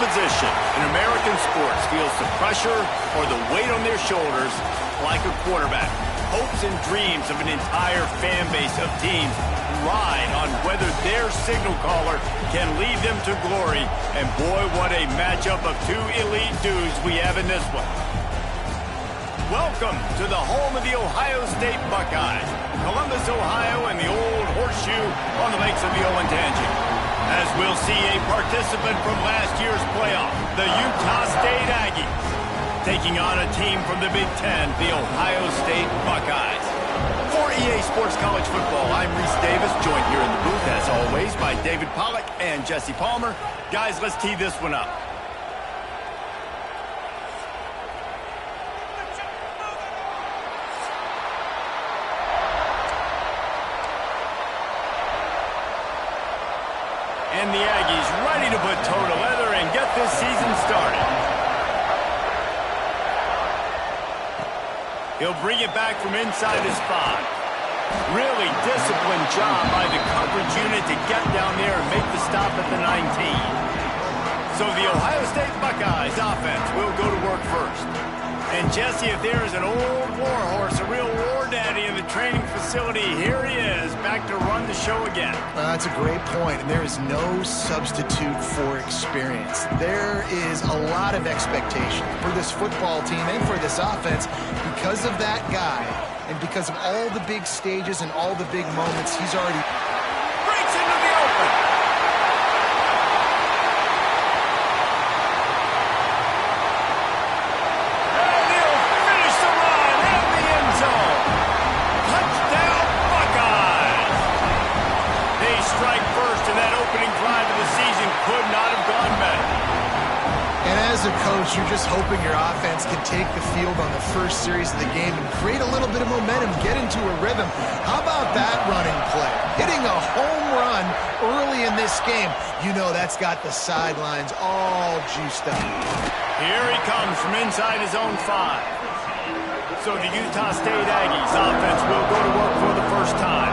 position in American sports feels the pressure or the weight on their shoulders like a quarterback. Hopes and dreams of an entire fan base of teams ride on whether their signal caller can lead them to glory. And boy, what a matchup of two elite dudes we have in this one. Welcome to the home of the Ohio State Buckeyes, Columbus, Ohio, and the old horseshoe on the lakes of the Olentangy. As we'll see a participant from last year's playoff, the Utah State Aggies, taking on a team from the Big Ten, the Ohio State Buckeyes. For EA Sports College Football, I'm Reese Davis, joined here in the booth, as always, by David Pollack and Jesse Palmer. Guys, let's tee this one up. And the Aggies ready to put toe to leather and get this season started. He'll bring it back from inside his 5. Really disciplined job by the coverage unit to get down there and make the stop at the 19. So the Ohio State Buckeyes offense will go to work first. And Jesse, if there is an old war horse, a real war daddy in the training facility, here he is, back to run the show again. That's a great point, and there is no substitute for experience. There is a lot of expectation for this football team and for this offense because of that guy and because of all the big stages and all the big moments he's already... Breaks into the open. Could not have gone better. And as a coach, you're just hoping your offense can take the field on the first series of the game and create a little bit of momentum, get into a rhythm. How about that running play? Hitting a home run early in this game. You know that's got the sidelines all juiced up. Here he comes from inside his own 5. So the Utah State Aggies offense will go to work for the first time.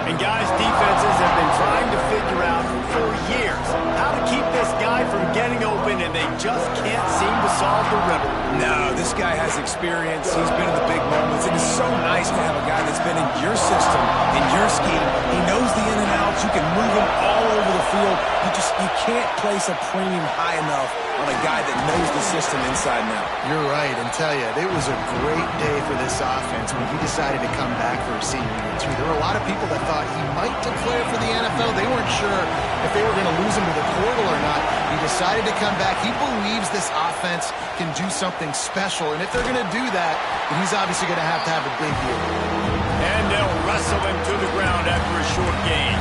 And guys, defenses have been trying to figure out for years how to keep this guy from getting open, and they just can't seem to solve the riddle. No, this guy has experience. He's been in the big moments. It is so nice to have a guy that's been in your system, in your scheme. He knows the in and outs. You can move him all over the field. You can't place a premium high enough on a guy that knows the system inside and out. You're right, and tell you, it was a great day for this offense when he decided to come back for a senior year, too. There were a lot of people that thought he might declare for the NFL. They weren't sure if they were going to lose him to the portal or not. He decided to come back. He believes this offense can do something special, and if they're going to do that, then he's obviously going to have a big year. And they'll wrestle him to the ground after a short gain.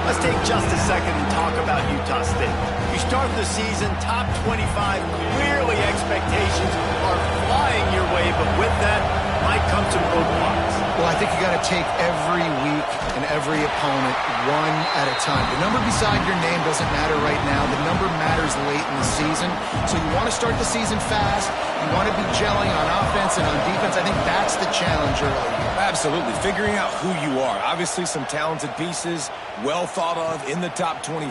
Let's take just a second and talk about Utah State. You start the season top 25. Clearly expectations are flying your way, but with that might come some roadblocks. Well, I think you got to take every week and every opponent one at a time. The number beside your name doesn't matter right now. The number matters late in the season. So you want to start the season fast. You want to be gelling on offense and on defense. I think that's the challenge early. Absolutely. Figuring out who you are. Obviously some talented pieces, well thought of in the top 25,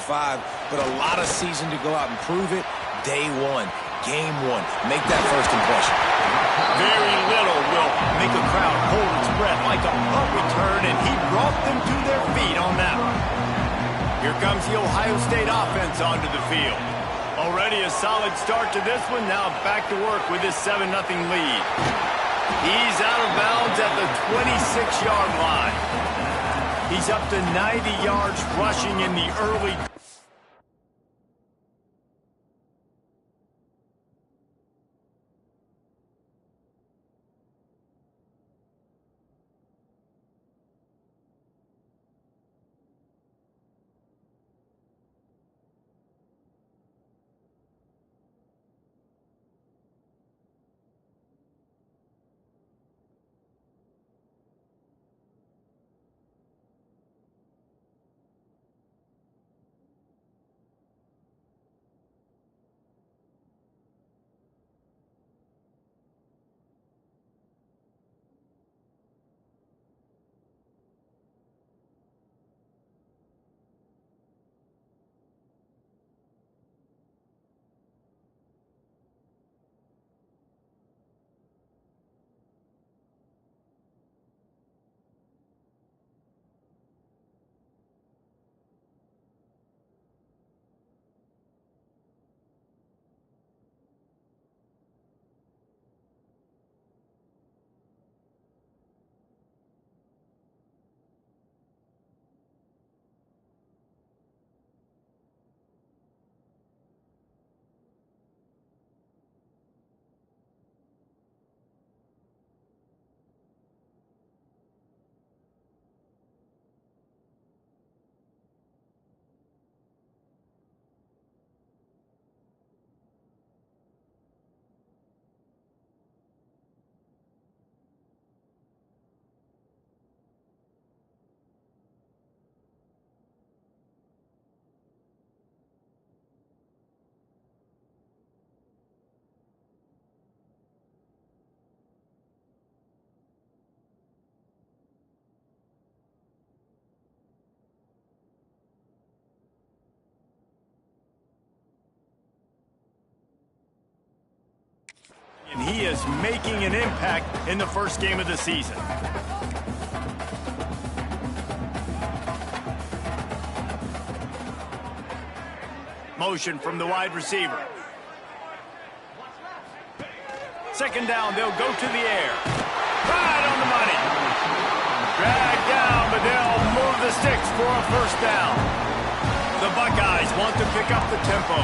but a lot of season to go out and prove it. Day 1, game 1. Make that first impression. Very little will make a crowd hold its breath like a punt return, and he brought them to their feet on that one. Here comes the Ohio State offense onto the field. Already a solid start to this one. Now back to work with his 7-0 lead. He's out of bounds at the 26-yard line. He's up to 90 yards rushing in the early... offense making an impact in the first game of the season. Motion from the wide receiver. Second down, they'll go to the air. Right on the money. Dragged down, but they'll move the sticks for a first down. The Buckeyes want to pick up the tempo.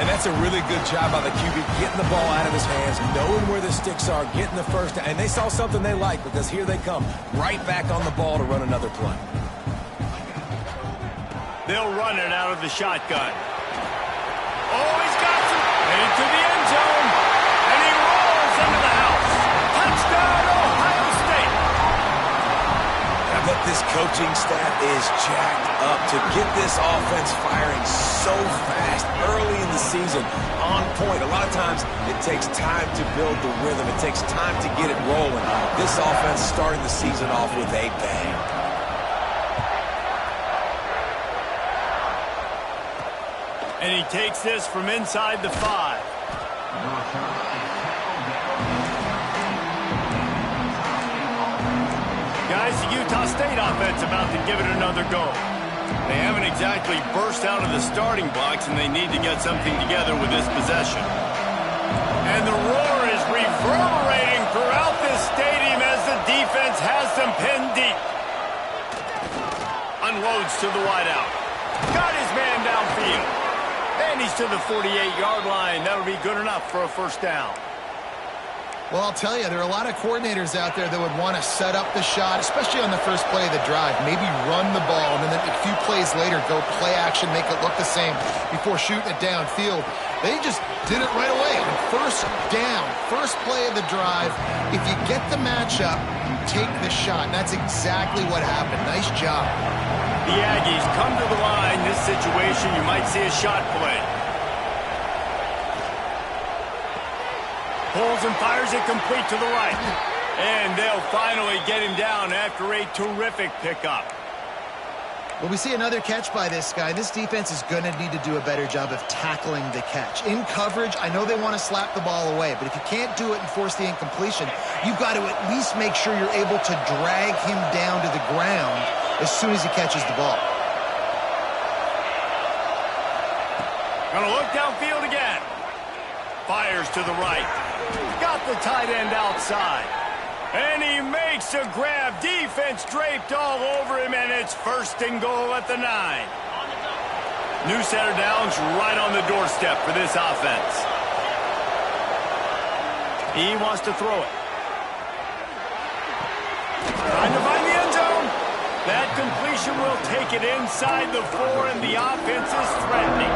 And that's a really good job by the QB, getting the ball out of his hands, knowing where the sticks are, getting the first down. And they saw something they like, because here they come, right back on the ball to run another play. They'll run it out of the shotgun. Oh, he's got some. Into the end zone. And he rolls into the house. Touchdown, Ohio State. But this coaching staff is jacked up to get this offense firing so fast early in the season, on point. A lot of times it takes time to build the rhythm. It takes time to get it rolling. This offense starting the season off with a bang. And he takes this from inside the 5. Guys, the Utah State offense about to give it another go. They haven't exactly burst out of the starting blocks, and they need to get something together with this possession. And the roar is reverberating throughout this stadium as the defense has them pinned deep. Unloads to the wideout. Got his man downfield. And he's to the 48-yard line. That'll be good enough for a first down. Well, I'll tell you, there are a lot of coordinators out there that would want to set up the shot, especially on the first play of the drive, maybe run the ball, and then a few plays later go play action, make it look the same before shooting it downfield. They just did it right away. First down, first play of the drive. If you get the matchup, take the shot. And that's exactly what happened. Nice job. The Aggies come to the line. This situation, you might see a shot play. Pulls and fires it complete to the right. And they'll finally get him down after a terrific pickup. Well, we see another catch by this guy. This defense is going to need to do a better job of tackling the catch. In coverage, I know they want to slap the ball away, but if you can't do it and force the incompletion, you've got to at least make sure you're able to drag him down to the ground as soon as he catches the ball. Gonna look downfield again. Fires to the right. Got the tight end outside. And he makes a grab. Defense draped all over him, and it's first and goal at the 9. New set of downs right on the doorstep for this offense. He wants to throw it. Trying to find the end zone. That completion will take it inside the 4, and the offense is threatening.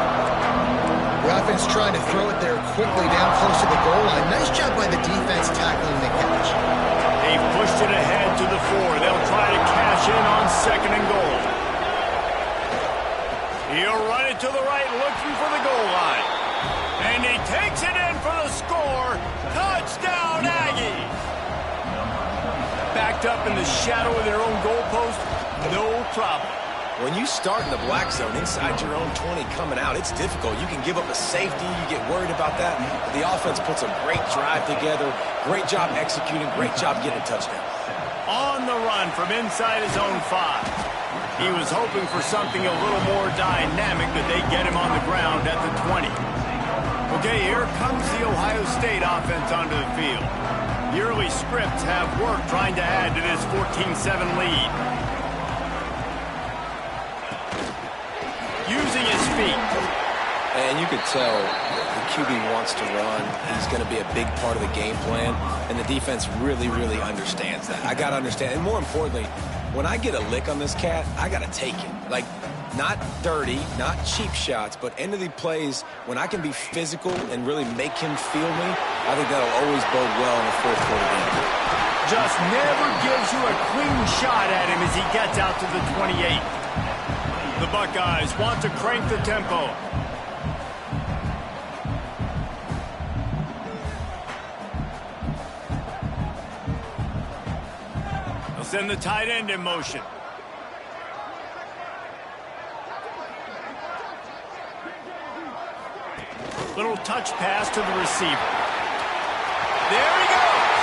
The offense trying to throw it there quickly down close to the goal line. Nice job by the defense tackling the catch. They've pushed it ahead to the 4. They'll try to cash in on second and goal. He'll run it to the right, looking for the goal line. And he takes it in for the score. Touchdown, Aggies! Backed up in the shadow of their own goalpost, no problem. When you start in the black zone inside your own 20 coming out, it's difficult. You can give up a safety. You get worried about that. But the offense puts a great drive together. Great job executing. Great job getting a touchdown. On the run from inside his own 5. He was hoping for something a little more dynamic, that they get him on the ground at the 20. Okay, here comes the Ohio State offense onto the field. The early scripts have work trying to add to this 14-7 lead. Using his feet. And you could tell the QB wants to run. He's going to be a big part of the game plan. And the defense really, really understands that. I got to understand. And more importantly, when I get a lick on this cat, I got to take it. Like, not dirty, not cheap shots, but end of the plays, when I can be physical and really make him feel me, I think that'll always bode well in the fourth quarter game. Just never gives you a clean shot at him as he gets out to the 28. The Buckeyes want to crank the tempo. They'll send the tight end in motion. Little touch pass to the receiver. There he goes.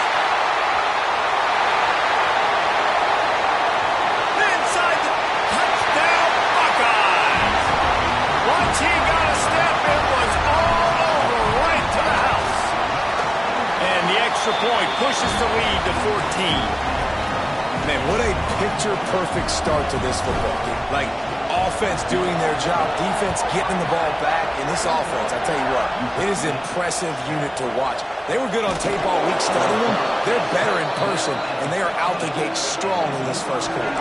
Inside the touchdown, Buckeyes. Once he got a step, it was all over right to the house. And the extra point pushes the lead to 14. Man, what a picture-perfect start to this football game. Like, offense doing their job, defense getting the ball back. In this offense, I tell you what, it is an impressive unit to watch. They were good on tape all week studying them. They're better in person, and they are out the gate strong in this first quarter.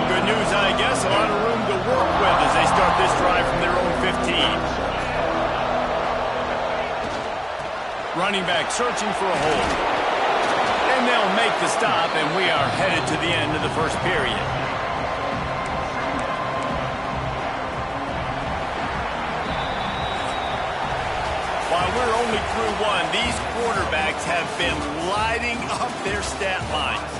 Good news, I guess. A lot of room to work with as they start this drive from their own 15. Running back searching for a hole. And they'll make the stop, and we are headed to the end of the first period. While we're only through one, these quarterbacks have been lighting up their stat lines.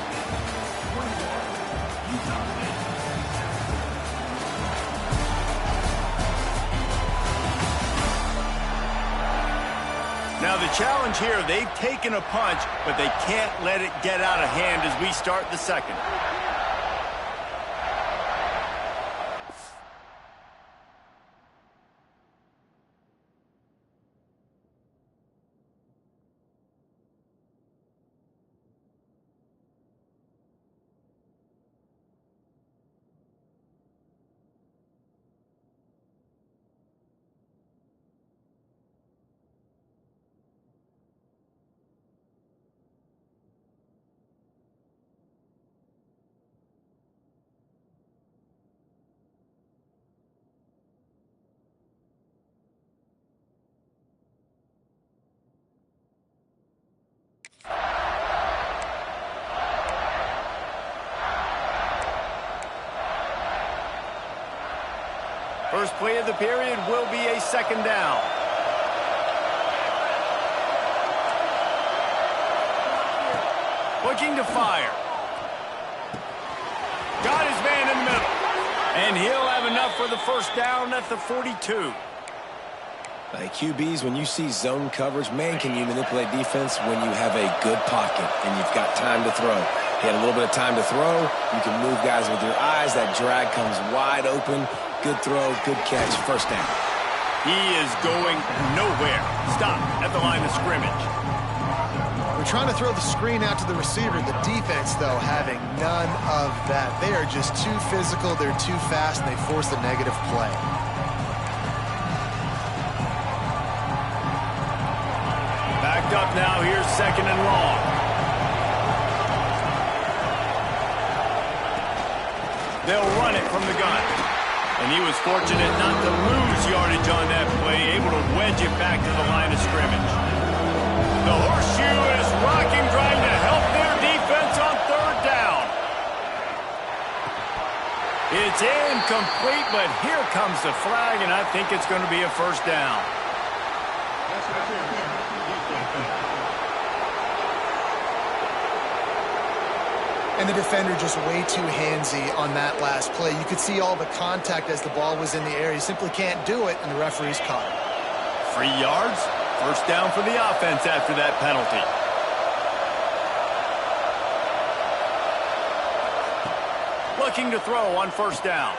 Now the challenge here, they've taken a punch, but they can't let it get out of hand as we start the second. First play of the period will be a second down. Looking to fire. Got his man in the middle. And he'll have enough for the first down at the 42. Like QBs, when you see zone coverage, man, can you manipulate defense when you have a good pocket and you've got time to throw. He had a little bit of time to throw. You can move guys with your eyes. That drag comes wide open. Good throw, good catch, first down. He is going nowhere. Stop at the line of scrimmage. We're trying to throw the screen out to the receiver. The defense, though, having none of that. They are just too physical, they're too fast, and they force the negative play. Backed up now, here's second and long. They'll run it from the gun. And he was fortunate not to lose yardage on that play, able to wedge it back to the line of scrimmage. The horseshoe is rocking, trying to help their defense on third down. It's incomplete, but here comes the flag, and I think it's going to be a first down. And the defender just way too handsy on that last play. You could see all the contact as the ball was in the air. He simply can't do it, and the referee's caught it. 3 yards, first down for the offense after that penalty. Looking to throw on first down.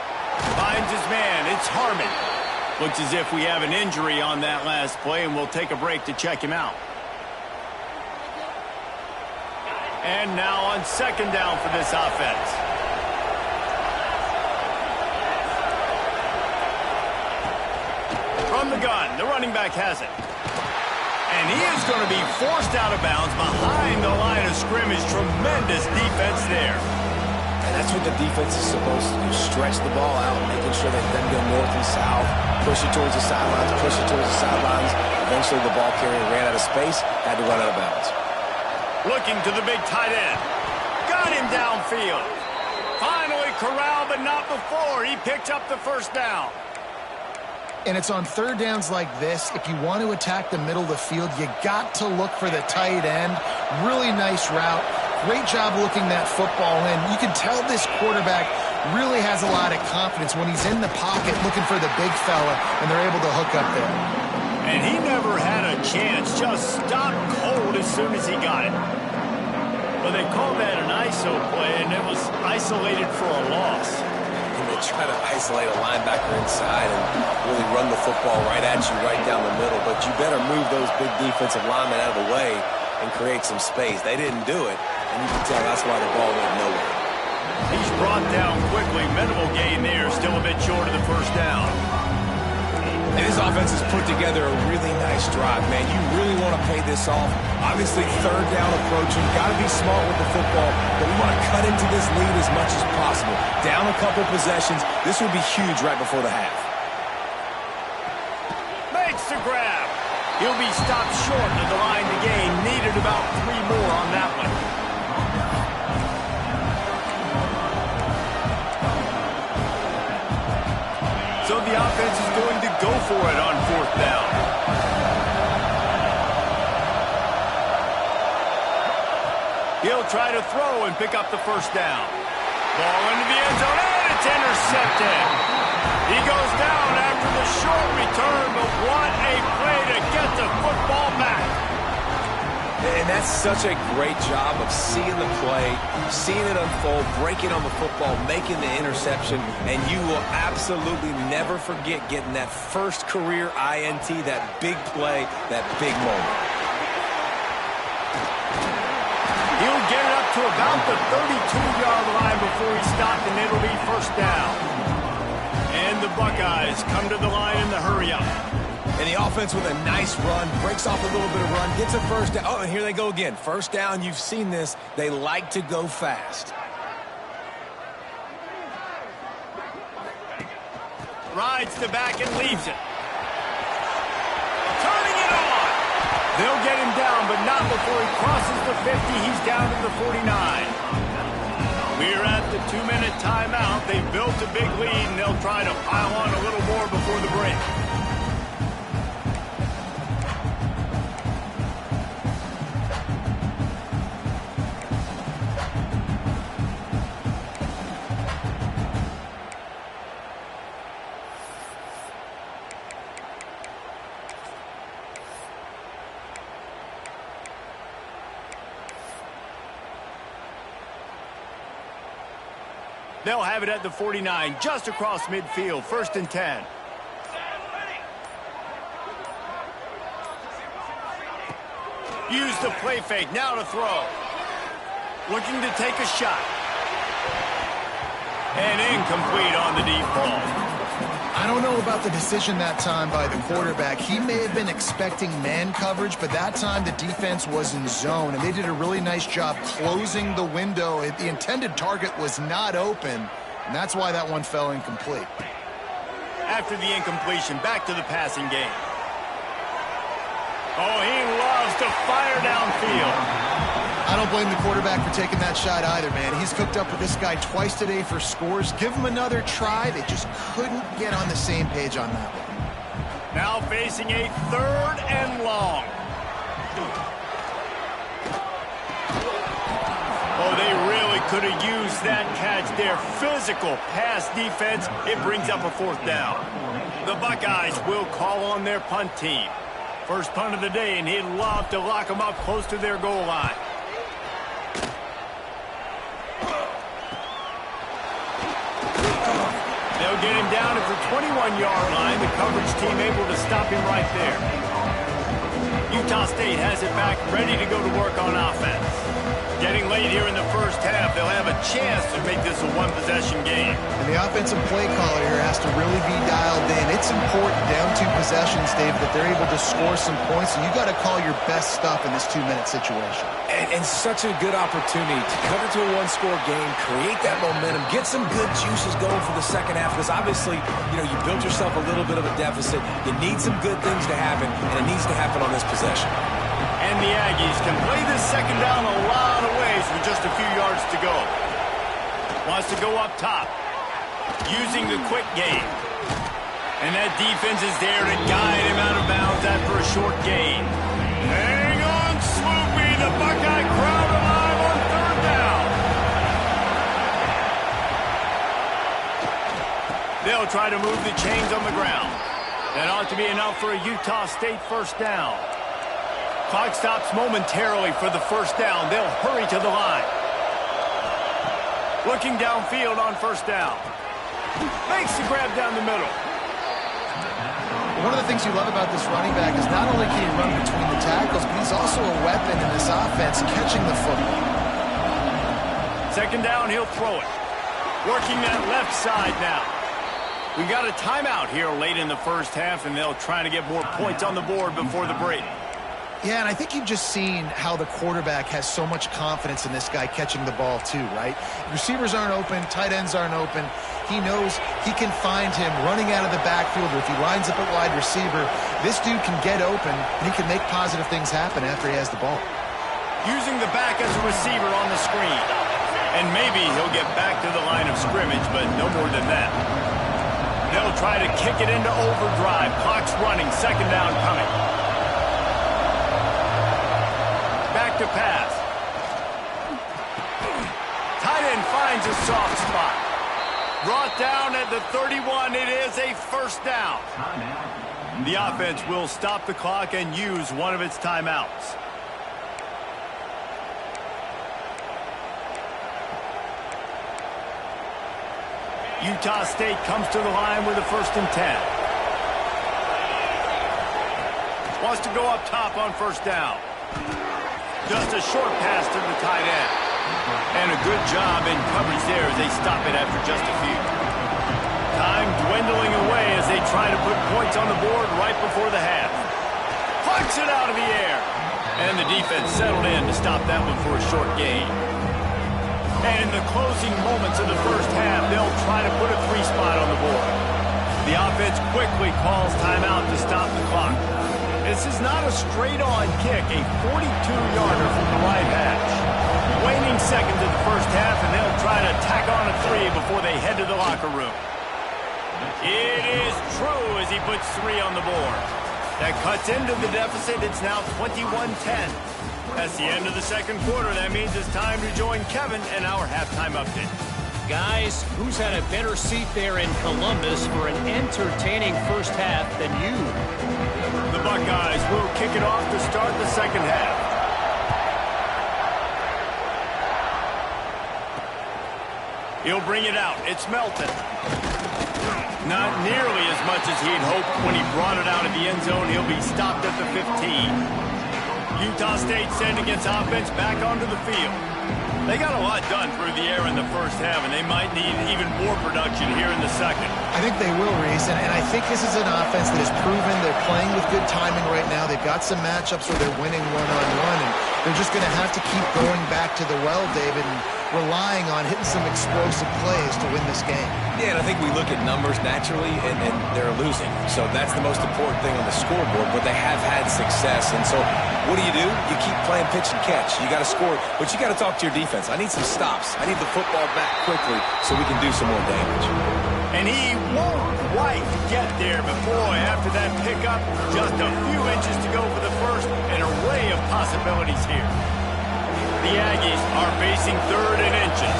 Finds his man, it's Harmon. Looks as if we have an injury on that last play, and we'll take a break to check him out. And now on second down for this offense. From the gun, the running back has it. And he is going to be forced out of bounds behind the line of scrimmage. Tremendous defense there. And that's what the defense is supposed to do. Stretch the ball out, making sure that they go north and south, push it towards the sidelines, push it towards the sidelines. Eventually the ball carrier ran out of space, had to run out of bounds. Looking to the big tight end. Got him downfield. Finally corralled, but not before. He picked up the first down. And it's on third downs like this. If you want to attack the middle of the field, you got to look for the tight end. Really nice route. Great job looking that football in. You can tell this quarterback really has a lot of confidence when he's in the pocket looking for the big fella, and they're able to hook up there. And he never had a a chance. Just stopped cold as soon as he got it. Well, they called that an ISO play, and it was isolated for a loss. And they try to isolate a linebacker inside and really run the football right at you, right down the middle. But you better move those big defensive linemen out of the way and create some space. They didn't do it, and you can tell that's why the ball went nowhere. He's brought down quickly. Minimal gain there. Still a bit short of the first down. And this offense has put together a really nice drive, man. You really want to pay this off. Obviously, third down approaching. Got to be smart with the football, but we want to cut into this lead as much as possible. Down a couple possessions. This would be huge right before the half. Makes the grab. He'll be stopped short of the line to gain. Needed about 3 more on that one. So the offense is going to go for it on 4th down. He'll try to throw and pick up the first down. Ball into the end zone, and it's intercepted. He goes down after the short return, but what a play to get the football back. And that's such a great job of seeing the play, seeing it unfold, breaking on the football, making the interception, and you will absolutely never forget getting that first career INT, that big play, that big moment. He'll get it up to about the 32-yard line before he stopped, and it'll be first down. And the Buckeyes come to the line in the hurry-up. And the offense with a nice run, breaks off a little bit of run, gets a first down. Oh, and here they go again. First down, you've seen this. They like to go fast. Rides the back and leaves it. Turning it on. They'll get him down, but not before he crosses the 50. He's down to the 49. We're at the 2-minute timeout. They've built a big lead, and they'll try to pile on a little more before the break. They'll have it at the 49, just across midfield, 1st and 10. Use the play fake, now to throw. Looking to take a shot. And incomplete on the deep ball. I don't know about the decision that time by the quarterback. He may have been expecting man coverage, but that time the defense was in zone, and they did a really nice job closing the window. The intended target was not open, and that's why that one fell incomplete. After the incompletion, back to the passing game. Oh, he loves to fire downfield. I don't blame the quarterback for taking that shot either, man. He's cooked up with this guy twice today for scores. Give him another try. They just couldn't get on the same page on that one. Now facing a 3rd and long. Oh, they really could have used that catch there. Physical pass defense. It brings up a 4th down. The Buckeyes will call on their punt team. First punt of the day, and he'd love to lock them up close to their goal line. They'll get him down at the 21-yard line. The coverage team able to stop him right there. Utah State has it back, ready to go to work on offense. Getting late here in the first half, they'll have a chance to make this a one-possession game. And the offensive play caller here has to really be dialed in. It's important down 2 possessions, Dave, that they're able to score some points, and you got to call your best stuff in this 2-minute situation. And such a good opportunity to cut it to a 1-score game, create that momentum, get some good juices going for the second half, because obviously, you built yourself a little bit of a deficit. You need some good things to happen, and it needs to happen on this possession. And the Aggies can play this second down a lot of ways with just a few yards to go. Wants to go up top, using the quick game. And that defense is there to guide him out of bounds after a short gain. Hang on, Sloopy, the Buckeye crowd alive on 3rd down. They'll try to move the chains on the ground. That ought to be enough for a Utah State first down. Clock stops momentarily for the first down. They'll hurry to the line. Looking downfield on first down. Makes the grab down the middle. One of the things you love about this running back is not only can he run between the tackles, but he's also a weapon in this offense catching the football. Second down, he'll throw it. Working that left side now. We got a timeout here late in the first half, and they'll try to get more points on the board before the break. Yeah, and I think you've just seen how the quarterback has so much confidence in this guy catching the ball too, right? Receivers aren't open, tight ends aren't open. He knows he can find him running out of the backfield, or if he lines up at wide receiver, this dude can get open, and he can make positive things happen after he has the ball. Using the back as a receiver on the screen. And maybe he'll get back to the line of scrimmage, but no more than that. They'll try to kick it into overdrive. Clock's running, second down coming. Back to pass. Tight end finds a soft spot. Brought down at the 31. It is a first down. The offense will stop the clock and use one of its timeouts. Utah State comes to the line with a 1st and 10. Wants to go up top on first down. Just a short pass to the tight end. And a good job in coverage there as they stop it after just a few. Time dwindling away as they try to put points on the board right before the half. Plucks it out of the air. And the defense settled in to stop that one for a short gain. And in the closing moments of the first half, they'll try to put a 3-spot on the board. The offense quickly calls timeout to stop the clock. This is not a straight-on kick, a 42-yarder from the right hash. Waning seconds of the first half, and they'll try to tack on a 3 before they head to the locker room. It is true as he puts 3 on the board. That cuts into the deficit. It's now 21-10. That's the end of the second quarter. That means it's time to join Kevin and our halftime update. Guys, who's had a better seat there in Columbus for an entertaining first half than you? The Buckeyes will kick it off to start the second half. He'll bring it out. It's Melton. Not nearly as much as he'd hoped when he brought it out of the end zone. He'll be stopped at the 15. Utah State sending its offense back onto the field. They got a lot done through the air in the first half, and they might need even more production here in the second. I think they will, Reese, and I think this is an offense that has proven they're playing with good timing right now. They've got some matchups where they're winning one-on-one, and they're just going to have to keep going back to the well, David, and relying on hitting some explosive plays to win this game. Yeah, and I think we look at numbers naturally, and they're losing. So that's the most important thing on the scoreboard, but they have had success. And so what do? You keep playing pitch and catch. You got to score, but you got to talk to your defense. I need some stops. I need the football back quickly so we can do some more damage. And he won't quite get there, but boy, after that pickup, just a few inches to go for the first. An array of possibilities here. The Aggies are facing 3rd and inches.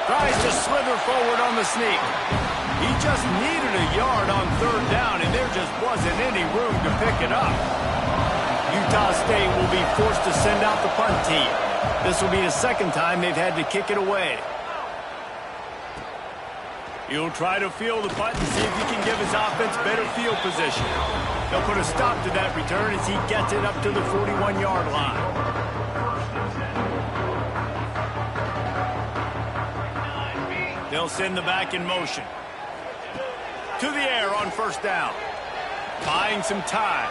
Tries to slither forward on the sneak. He just needed a yard on 3rd down, and there just wasn't any room to pick it up. Utah State will be forced to send out the punt team. This will be the second time they've had to kick it away. He'll try to field the punt and see if he can give his offense better field position. They'll put a stop to that return as he gets it up to the 41-yard line. They'll send the back in motion. To the air on first down. Buying some time.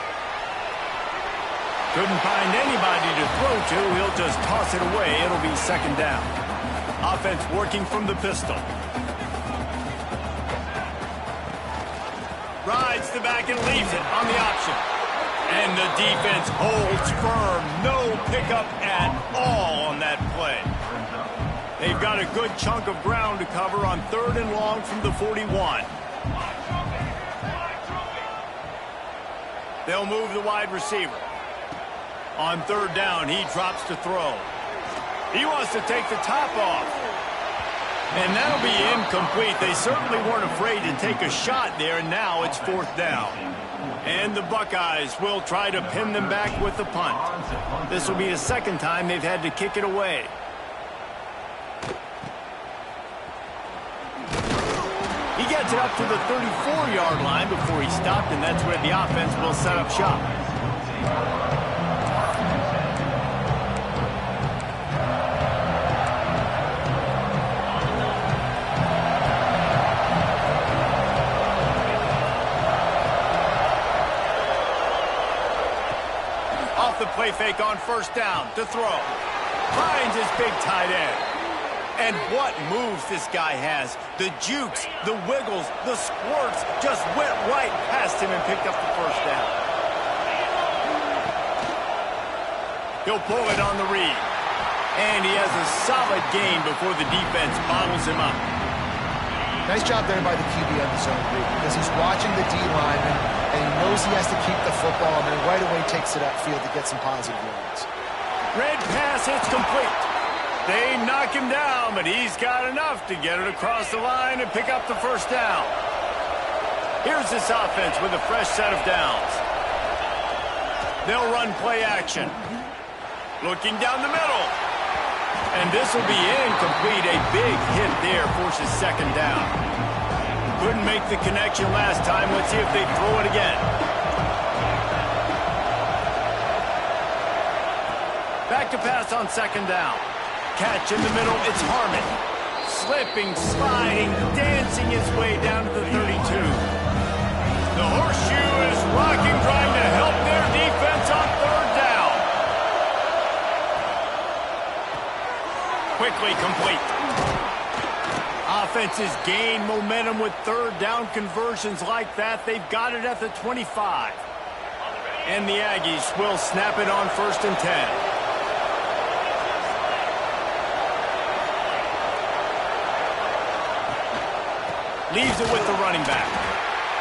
Couldn't find anybody to throw to. He'll just toss it away. It'll be second down. Offense working from the pistol. Rides the back and leaves it on the option. And the defense holds firm. No pickup at all on that play. They've got a good chunk of ground to cover on 3rd and long from the 41. They'll move the wide receiver. On 3rd down, he drops to throw. He wants to take the top off. And that'll be incomplete. They certainly weren't afraid to take a shot there, and now it's 4th down. And the Buckeyes will try to pin them back with the punt. This will be the 2nd time they've had to kick it away. He gets it up to the 34-yard line before he stopped, and that's where the offense will set up shop. The play fake on 1st down to throw. Finds his big tight end. And what moves this guy has. The jukes, the wiggles, the squirts just went right past him and picked up the 1st down. He'll pull it on the read. And he has a solid gain before the defense bottles him up. Nice job there by the QB on the zone read because he's watching the D lineman and he knows he has to keep the football and then right away takes it upfield to get some positive yards. Red pass hits complete. They knock him down, but he's got enough to get it across the line and pick up the 1st down. Here's this offense with a fresh set of downs. They'll run play action. Looking down the middle. And this will be incomplete. A big hit there forces 2nd down. Couldn't make the connection last time. Let's see if they throw it again. Back to pass on 2nd down. Catch in the middle. It's Harmon. Slipping, sliding, dancing his way down to the 32. The horseshoe is rocking, trying to help their defense on 3rd down. Quickly complete. Offenses gain momentum with 3rd down conversions like that. They've got it at the 25. And the Aggies will snap it on 1st and 10. Leaves it with the running back.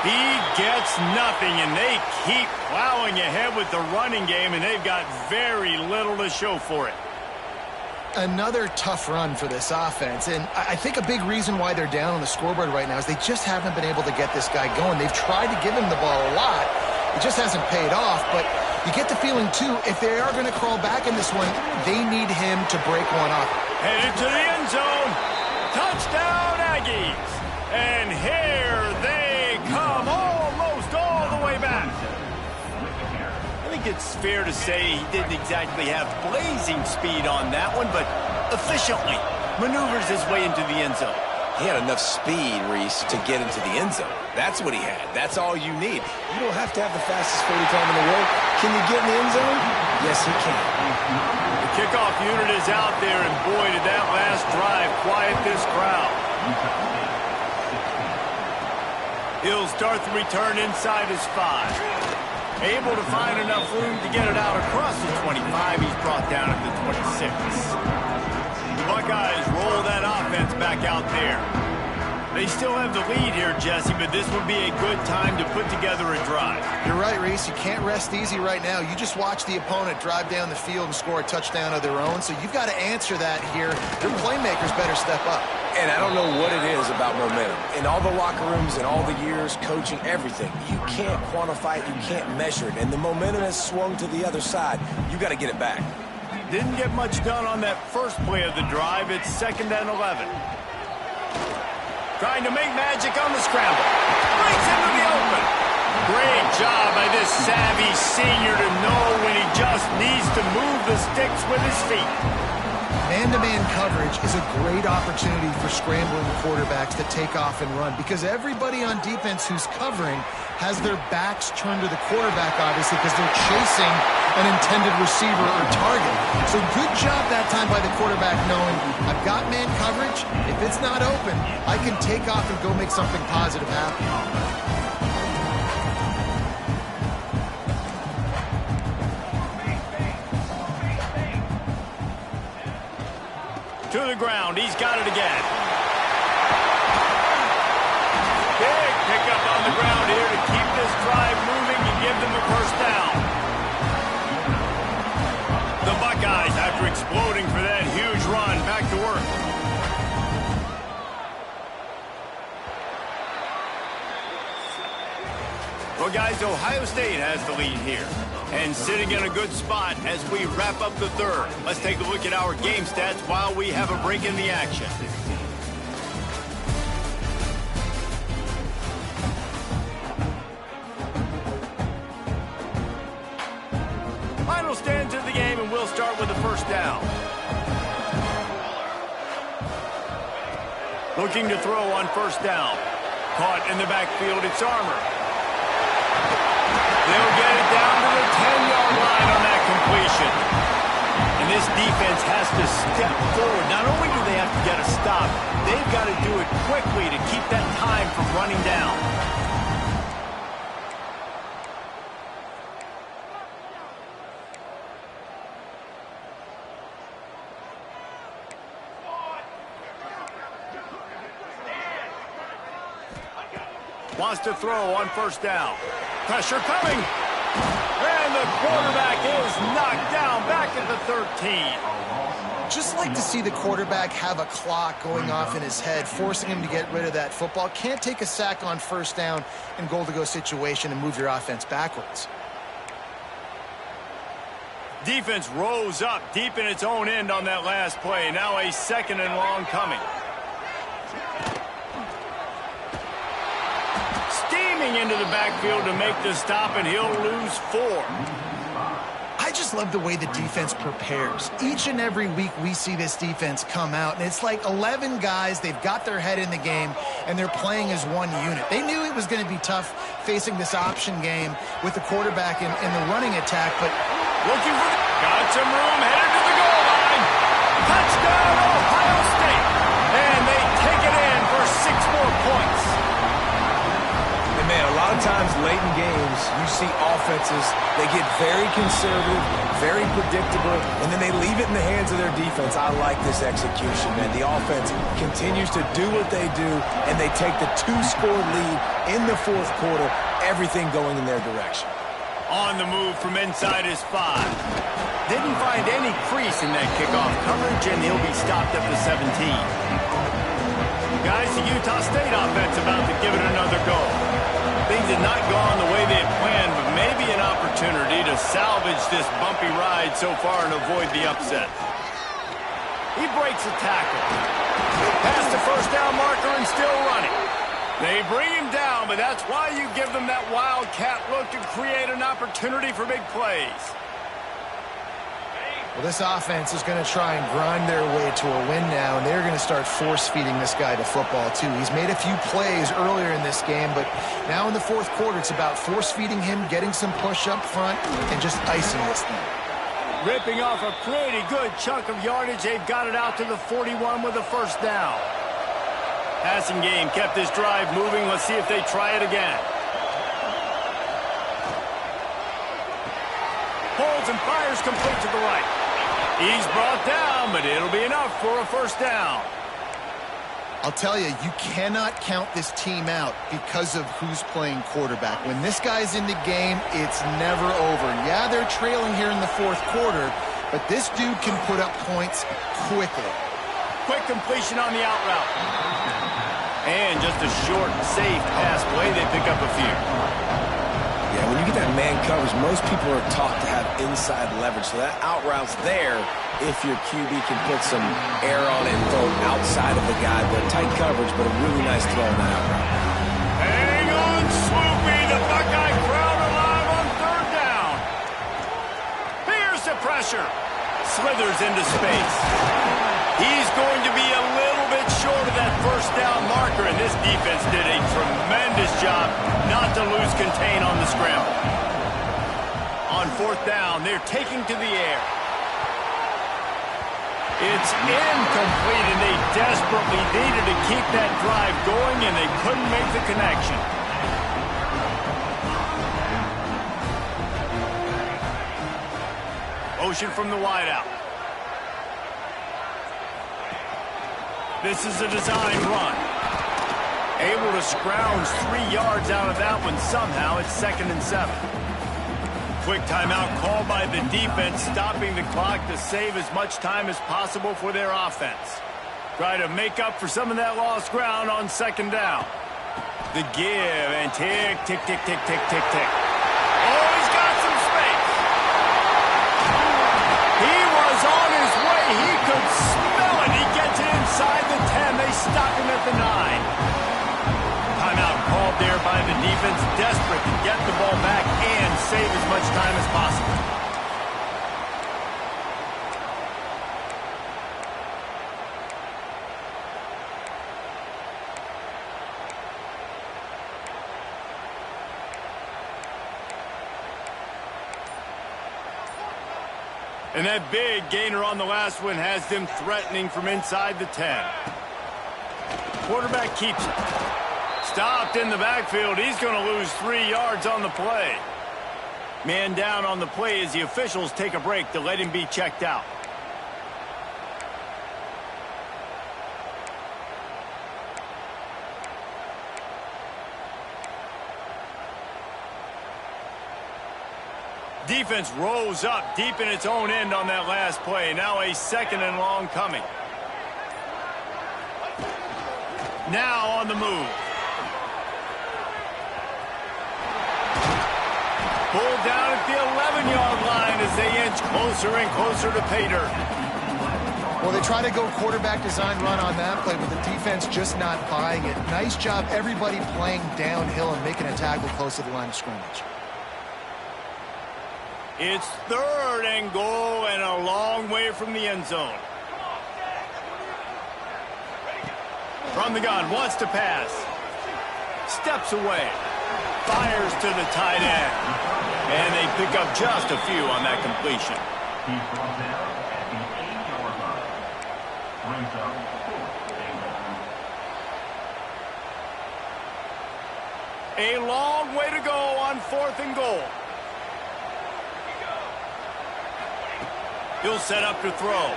He gets nothing, and they keep plowing ahead with the running game, and they've got very little to show for it. Another tough run for this offense, and I think a big reason why they're down on the scoreboard right now is they just haven't been able to get this guy going. They've tried to give him the ball a lot. It just hasn't paid off, but you get the feeling, too, if they are going to crawl back in this one, they need him to break one up. Headed to the end zone. Touchdown, Aggies. And here they come, almost all the way back. I think it's fair to say he didn't exactly have blazing speed on that one, but efficiently maneuvers his way into the end zone. He had enough speed, Reese, to get into the end zone. That's what he had. That's all you need. You don't have to have the fastest 40 time in the world. Can you get in the end zone? Yes, he can. The kickoff unit is out there, and boy, did that last drive quiet this crowd. He'll start the return inside his 5. Able to find enough room to get it out across the 25. He's brought down at the 26. The Buckeyes roll that offense back out there. They still have the lead here, Jesse, but this would be a good time to put together a drive. You're right, Reese. You can't rest easy right now. You just watch the opponent drive down the field and score a touchdown of their own, so you've got to answer that here. Your playmakers better step up. And I don't know what it is about momentum. In all the locker rooms and all the years, coaching, everything, you can't quantify it, you can't measure it. And the momentum has swung to the other side. You got to get it back. Didn't get much done on that first play of the drive. It's 2nd and 11. Trying to make magic on the scramble. Breaks into the open. Great job by this savvy senior to know when he just needs to move the sticks with his feet. Man-to-man coverage is a great opportunity for scrambling quarterbacks to take off and run because everybody on defense who's covering has their backs turned to the quarterback, obviously, because they're chasing an intended receiver or target. So good job that time by the quarterback knowing I've got man coverage. If it's not open, I can take off and go make something positive happen. To the ground. He's got it again. Big pickup on the ground here to keep this drive moving and give them a 1st down. The Buckeyes, after exploding for that huge run, back to work. Well, guys, Ohio State has the lead here. And sitting in a good spot as we wrap up the third. Let's take a look at our game stats while we have a break in the action. Final stands of the game, and we'll start with the first down. Looking to throw on first down. Caught in the backfield, it's Armour. They'll get it down to the 10-yard line on that completion. And this defense has to step forward. Not only do they have to get a stop, they've got to do it quickly to keep that time from running down. Wants to throw on first down. Pressure coming. And the quarterback is knocked down back at the 13. Just like to see the quarterback have a clock going off in his head, forcing him to get rid of that football. Can't take a sack on first down in goal-to-go situation and move your offense backwards. Defense rose up deep in its own end on that last play. Now a second and long coming. Into the backfield to make the stop, and he'll lose 4. I just love the way the defense prepares. Each and every week we see this defense come out, and it's like 11 guys. They've got their head in the game, and they're playing as one unit. They knew it was going to be tough facing this option game with the quarterback in the running attack, but looking for got some room, headed to the goal line. Touchdown, Ohio State. And they take it in for 6 more points. Man, a lot of times late in games, you see offenses, they get very conservative, very predictable, and then they leave it in the hands of their defense. I like this execution, man. The offense continues to do what they do, and they take the 2-score lead in the fourth quarter, everything going in their direction. On the move from inside his 5. Didn't find any crease in that kickoff coverage, and he'll be stopped at the 17. Guys, the Utah State offense about to give it another go. Things had not gone the way they had planned, but maybe an opportunity to salvage this bumpy ride so far and avoid the upset. He breaks a tackle. Past the first down marker and still running. They bring him down, but that's why you give them that wildcat look to create an opportunity for big plays. well, this offense is going to try and grind their way to a win now, and they're going to start force-feeding this guy the football, too. He's made a few plays earlier in this game, but now in the fourth quarter, it's about force-feeding him, getting some push up front, and just icing this thing. Ripping off a pretty good chunk of yardage. They've got it out to the 41 with a first down. Passing game kept this drive moving. Let's see if they try it again. Holds and fires complete to the right. He's brought down, but it'll be enough for a first down. I'll tell you, you cannot count this team out because of who's playing quarterback. When this guy's in the game, it's never over. Yeah, they're trailing here in the fourth quarter, but this dude can put up points quickly. Quick completion on the out route. And just a short, safe pass play. They pick up a few. Yeah, when you get that man coverage, most people are taught to have inside leverage. So that out route's there if your QB can put some air on it and throw it outside of the guy. But tight coverage, but a really nice throw on that out route. Hang on, Swoopy. The Buckeye crowd alive on third down. Here's the pressure. Slithers into space. He's going to be a little bit short of that first down marker, and this defense did a tremendous job not to lose contain on the scramble. On fourth down, they're taking to the air. It's incomplete, and they desperately needed to keep that drive going, and they couldn't make the connection. Motion from the wideout. This is a design run. Able to scrounge 3 yards out of that one somehow. It's 2nd and 7. Quick timeout called by the defense, stopping the clock to save as much time as possible for their offense. Try to make up for some of that lost ground on 2nd down. The give and tick, tick, tick, tick, tick, tick, tick. Oh, he's got some space. He was on his way. He could smell it. He gets it inside the 10. They stop him at the 9. Timeout called there by the defense, desperate to get the ball back and save as much time as possible. And that big gainer on the last one has them threatening from inside the 10. Quarterback keeps it. Stopped in the backfield. He's going to lose 3 yards on the play. Man down on the play as the officials take a break to let him be checked out. Defense rose up deep in its own end on that last play. Now a 2nd and long coming. Now on the move. Pulled down at the 11-yard line as they inch closer and closer to pay dirt. Well, they try to go quarterback design run on that play, but the defense just not buying it. Nice job, everybody playing downhill and making a tackle close to the line of scrimmage. It's 3rd and goal and a long way from the end zone. From the gun, wants to pass. Steps away. Fires to the tight end. And they pick up just a few on that completion. A long way to go on 4th and goal. He'll set up to throw.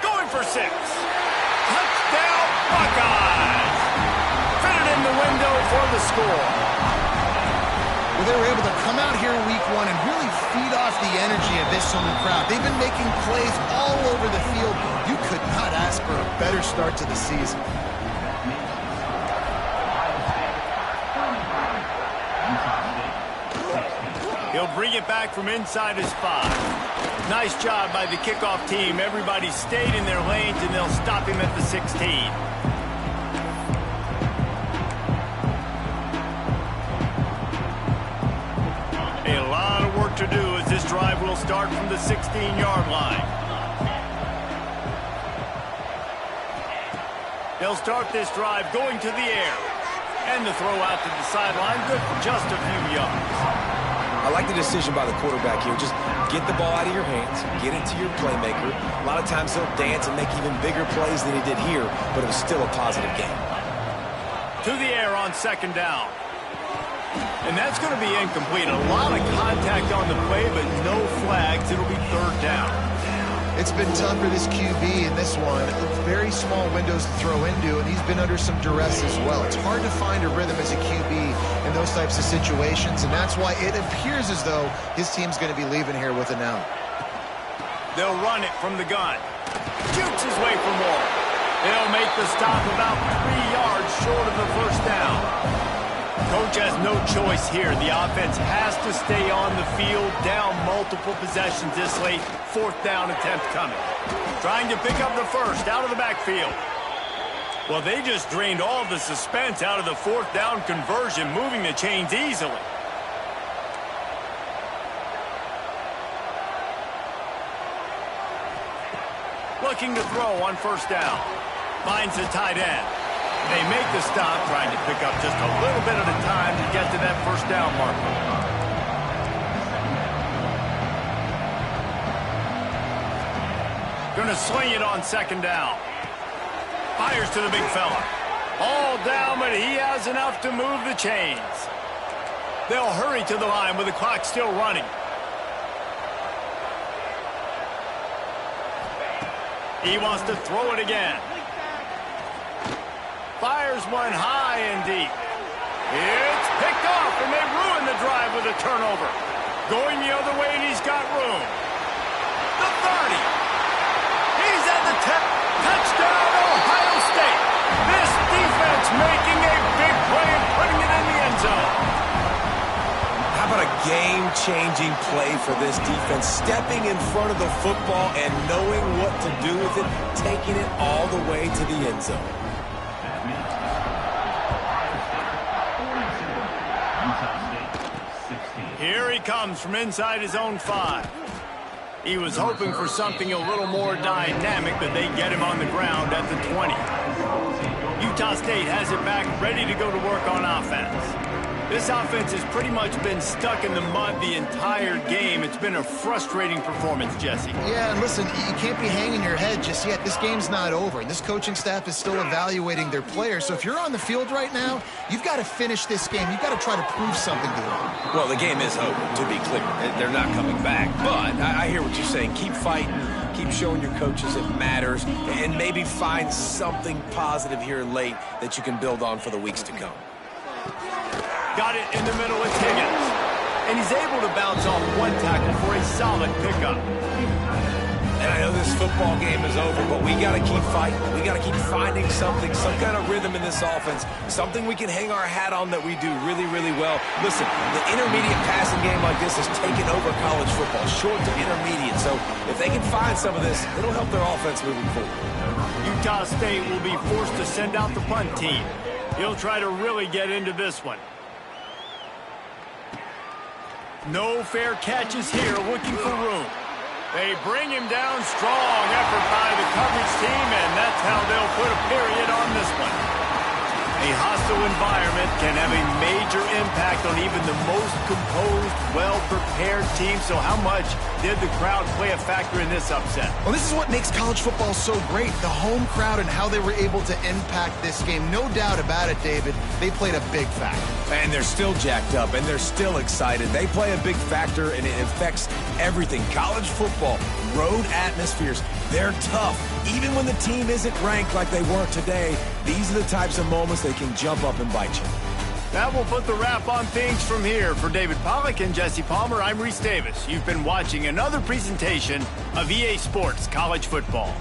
Going for 6. Touchdown, Buckeyes! Fitted in the window for the score. Well, they were able to come out here in week 1 and really feed off the energy of this home crowd. They've been making plays all over the field. You could not ask for a better start to the season. He'll bring it back from inside his 5. Nice job by the kickoff team. Everybody stayed in their lanes, and they'll stop him at the 16. A lot of work to do as this drive will start from the 16-yard line. They'll start this drive going to the air. And the throw out to the sideline, good for just a few yards. I like the decision by the quarterback here. Just get the ball out of your hands, get it to your playmaker. A lot of times he'll dance and make even bigger plays than he did here, but it was still a positive game. To the air on 2nd down. And that's going to be incomplete. A lot of contact on the play, but no flags. It'll be 3rd down. It's been tough for this QB in this one. Very small windows to throw into, and he's been under some duress as well. It's hard to find a rhythm as a QB in those types of situations, and that's why it appears as though his team's going to be leaving here with an out. They'll run it from the gun. Shoots his way for more. They'll make the stop about 3 yards short of the 1st down. Coach has no choice here. The offense has to stay on the field, down multiple possessions this late. 4th down attempt coming. Trying to pick up the 1st out of the backfield. Well, they just drained all of the suspense out of the 4th down conversion, moving the chains easily. Looking to throw on 1st down. Finds the tight end. They make the stop, trying to pick up just a little bit at a time to get to that 1st down marker. Going to sling it on 2nd down. Fires to the big fella. All down, but he has enough to move the chains. They'll hurry to the line with the clock still running. He wants to throw it again. Fires one high and deep. It's picked off, and they ruin the drive with a turnover. Going the other way, and he's got room. The 30. He's at the 10. Touchdown, Ohio State. This defense making a big play and game-changing play for this defense. Stepping in front of the football and knowing what to do with it, taking it all the way to the end zone. Here he comes from inside his own 5. He was hoping for something a little more dynamic, but they get him on the ground at the 20. Utah State has it back, ready to go to work on offense. This offense has pretty much been stuck in the mud the entire game. It's been a frustrating performance, Jesse. Yeah, and listen, you can't be hanging your head just yet. This game's not over, and this coaching staff is still evaluating their players. So if you're on the field right now, you've got to finish this game. You've got to try to prove something to them. Well, the game is over, to be clear. They're not coming back. But I hear what you're saying. Keep fighting. Keep showing your coaches it matters. And maybe find something positive here late that you can build on for the weeks to come. Got it in the middle, it's Higgins. And he's able to bounce off one tackle for a solid pickup. And I know this football game is over, but we got to keep fighting. We got to keep finding something, some kind of rhythm in this offense, something we can hang our hat on that we do really, really well. Listen, the intermediate passing game like this has taken over college football, short to intermediate. So if they can find some of this, it'll help their offense moving forward. Utah State will be forced to send out the punt team. He'll try to really get into this one. No fair catches here, looking for room. They bring him down, strong effort by the coverage team, and that's how they'll put a period on this one. A hostile environment can have a major impact on even the most composed, well-prepared team. So how much did the crowd play a factor in this upset? Well, this is what makes college football so great, the home crowd and how they were able to impact this game. No doubt about it, David. They played a big factor. And they're still jacked up, and they're still excited. They play a big factor, and it affects everything. College football, road atmospheres, they're tough. Even when the team isn't ranked like they weren't today, these are the types of moments they can jump up and bite you. That will put the wrap on things from here. For David Pollack and Jesse Palmer, I'm Reese Davis. You've been watching another presentation of EA Sports College Football.